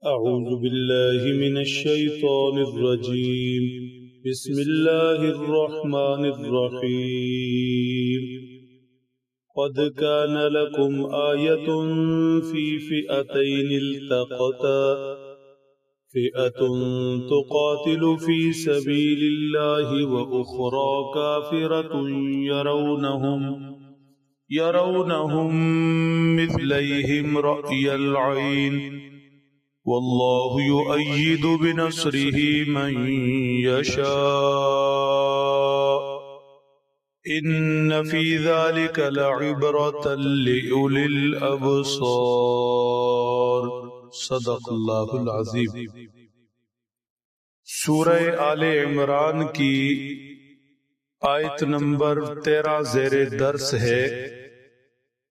أعوذ بالله من الشيطان الرجيم. بسم الله الرحمن الرحيم. قد كان لكم آية في فئتين التقتا، فئة تقاتل في سبيل الله وأخرى كافرة يرونهم مثليهم رأي العين، والله يؤيد بنصره من يشاء، إن في ذلك لعبرة لأولي الأبصار. صدق اللہ العظیم. سورہ آل عمران کی آیت نمبر 13 زیر درس ہے.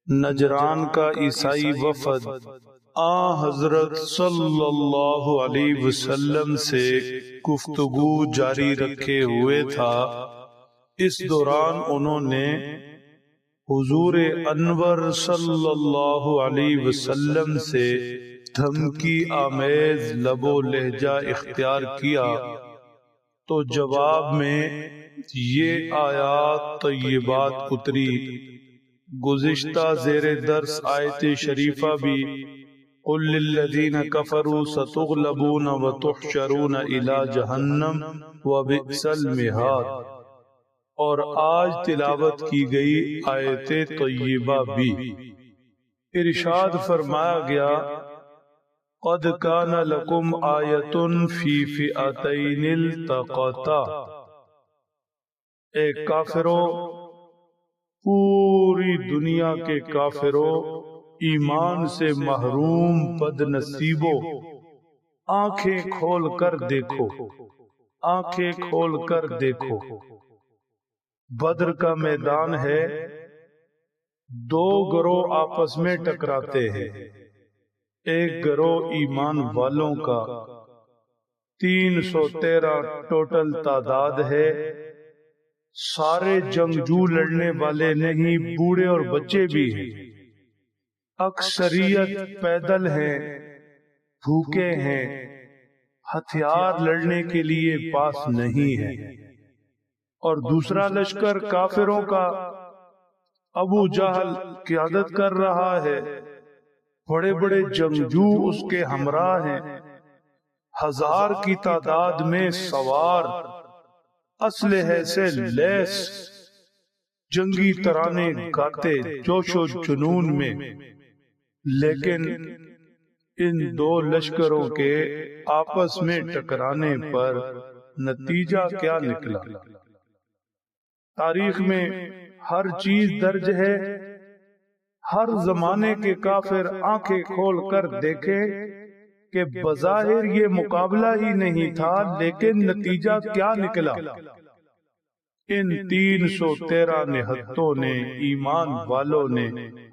نجران کا عیسائی وفد حضرت صلی اللہ علیہ وسلم سے گفتگو جاری رکھے ہوئے تھا. اس دوران انہوں نے حضور انور صلی اللہ علیہ وسلم سے دھمکی آمیز لب و لہجہ اختیار کیا، تو جواب میں یہ آیات طیبات اتری. گزشتہ زیر درس آیت شریفہ بھی قُلْ لِلَّذِينَ كَفَرُوا سَتُغْلَبُونَ وَتُحْشَرُونَ إِلَى جَهَنَّمَ وَبِئْسَ الْمِہَادُ، اور آج تلاوت کی گئی آیت طیبہ بھی. ارشاد فرمایا گیا قَدْ كَانَ لَكُمْ آیَةٌ فِي فِئَتَيْنِ الْتَقَتَا. اے کافرو، پوری دنیا کے کافرو، ایمان سے محروم بد نصیبو، آنکھیں کھول کر دیکھو، آنکھیں کھول کر دیکھو. بدر کا میدان ہے، دو گروہ آپس میں ٹکراتے ہیں. ایک گروہ ایمان والوں کا 313 ٹوٹل تعداد ہے. سارے جنگجو لڑنے والے نہیں، بوڑھے اور بچے بھی ہیں. اکثریت پیدل ہیں، بھوکے ہیں، ہتھیار لڑنے کے لیے پاس نہیں ہے. اور دوسرا لشکر کافروں کا ابو جہل قیادت کر رہا ہے. بڑے بڑے جنگجو اس کے ہمراہ ہیں، 1000 کی تعداد میں سوار، اسلحے سے لیس، جنگی ترانے گاتے جوش و جنون میں. لیکن ان دو لشکروں کے آپس میں ٹکرانے پر نتیجہ کیا نکلا؟ تاریخ میں ہر چیز درج ہے. ہر زمانے کے کافر آنکھیں کھول کر دیکھیں کہ بظاہر یہ مقابلہ ہی نہیں تھا، لیکن نتیجہ کیا نکلا؟ ان 313 نہتوں نے، ایمان والوں نے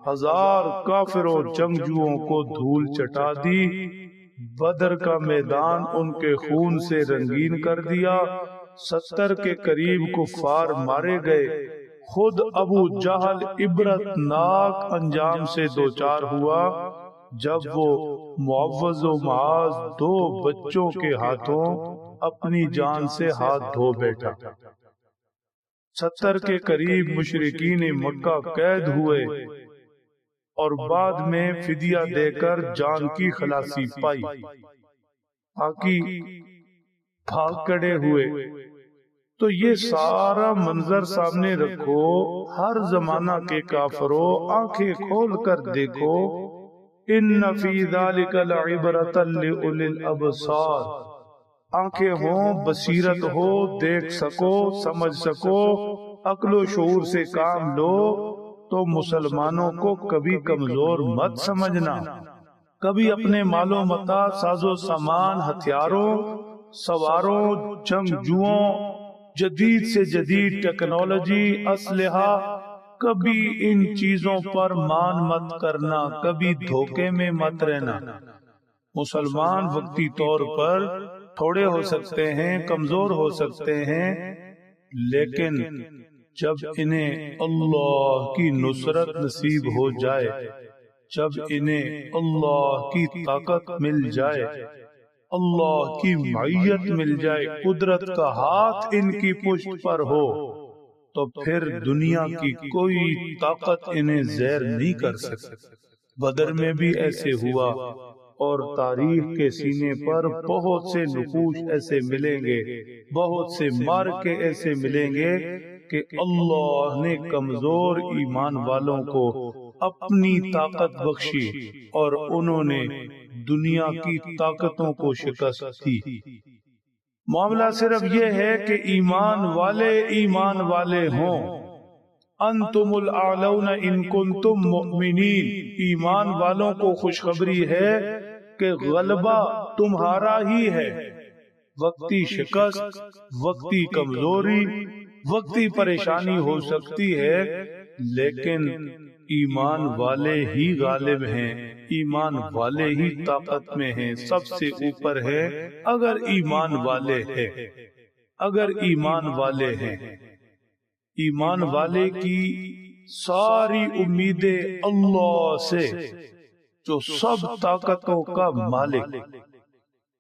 1000 کافروں جنگجوؤں کو دھول چٹا دی. بدر کا میدان ان کے خون سے رنگین کر دیا. 70 کے قریب کفار مارے گئے. خود ابو جہل عبرتناک انجام سے دوچار ہوا جب وہ معوذ و معاذ 2 بچوں کے ہاتھوں اپنی جان سے ہاتھ دھو بیٹھا. 70 کے قریب مشرکین مکہ قید ہوئے اور بعد میں فدیہ دے کر جان کی خلاصی پائی. باقی بھاگ کھڑے ہوئے. تو یہ سارا منظر سامنے رکھو. ہر زمانہ کے کافروں، آنکھیں کھول کر دیکھو. ان فی ذلک لعبرۃ لأولی الابصار. آنکھیں ہوں، بصیرت ہو، دیکھ سکو، سمجھ سکو، عقل و شعور سے کام لو. تو مسلمانوں کو کبھی کمزور مت سمجھنا. کبھی اپنے مال و متاع، ساز و سامان، ہتھیاروں، سواروں، جنگجوؤں، جدید سے جدید ٹیکنالوجی، اسلحہ، کبھی ان چیزوں پر مان مت کرنا، کبھی دھوکے میں مت رہنا. مسلمان وقتی طور پر تھوڑے ہو سکتے ہیں، کمزور ہو سکتے ہیں، لیکن جب انہیں اللہ کی نصرت نصیب ہو جائے، جب انہیں اللہ کی طاقت مل جائے، اللہ کی معیت مل جائے، قدرت کا ہاتھ ان کی پشت پر ہو، تو پھر دنیا کی کوئی طاقت انہیں زیر نہیں کر سکتی۔ بدر میں بھی ایسے ہوا، اور تاریخ کے سینے پر بہت سے نقوش ایسے ملیں گے، بہت سے مارکے ایسے ملیں گے کہ اللہ نے کمزور ایمان والوں کو اپنی طاقت بخشی اور انہوں نے دنیا کی طاقتوں کو شکست دی۔ معاملہ صرف یہ ہے کہ ایمان والے ہوں۔ انتم الاعلون ان کنتم مؤمنین، ایمان والوں کو خوشخبری ہے کہ غلبہ تمہارا ہی ہے۔ وقتی شکست، وقتی کمزوری، وقتی پریشانی ہو سکتی ہے، لیکن ایمان والے ہی غالب ہیں، ایمان والے ہی طاقت میں ہیں، سب سے اوپر ہے۔ اگر ایمان والے ہیں، اگر ایمان والے ہیں، ایمان والے کی ساری امیدیں اللہ سے جو سب طاقتوں کا مالک،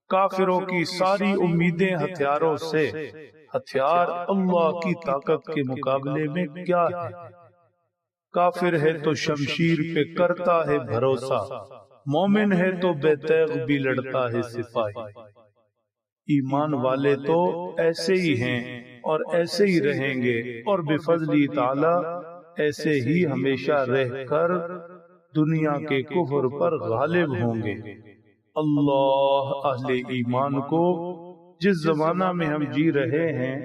کافروں کی ساری امیدیں ہتھیاروں سے، ہتھیار اللہ کی طاقت کے مقابلے میں کیا ہے؟ کافر ہے تو شمشیر پہ کرتا ہے بھروسہ، مومن ہے تو بے تیغ بھی لڑتا ہے سپاہی۔ ایمان والے تو ایسے ہی ہیں اور ایسے ہی رہیں گے، اور بفضل تعالی ایسے ہی ہمیشہ رہ کر دنیا کے کفر پر غالب ہوں گے۔ اللہ اہل ایمان کو جس زمانہ میں ہم جی رہے ہیں،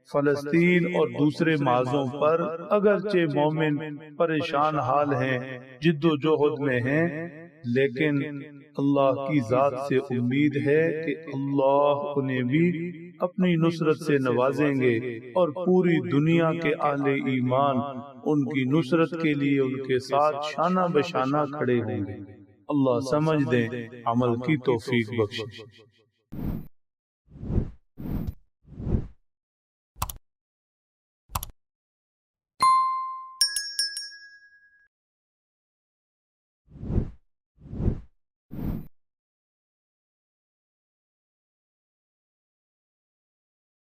فلسطین اور دوسرے معاذوں پر اگرچہ مومن پریشان حال ہیں، جد و جہد میں ہیں، لیکن اللہ کی ذات سے امید ہے کہ اللہ انہیں بھی اپنی نصرت سے نوازیں گے، اور پوری دنیا کے اہل ایمان ان کی نصرت کے لیے ان کے ساتھ شانہ بشانہ کھڑے ہوں گے۔ اللہ سمجھ دیں، عمل کی توفیق بخشے۔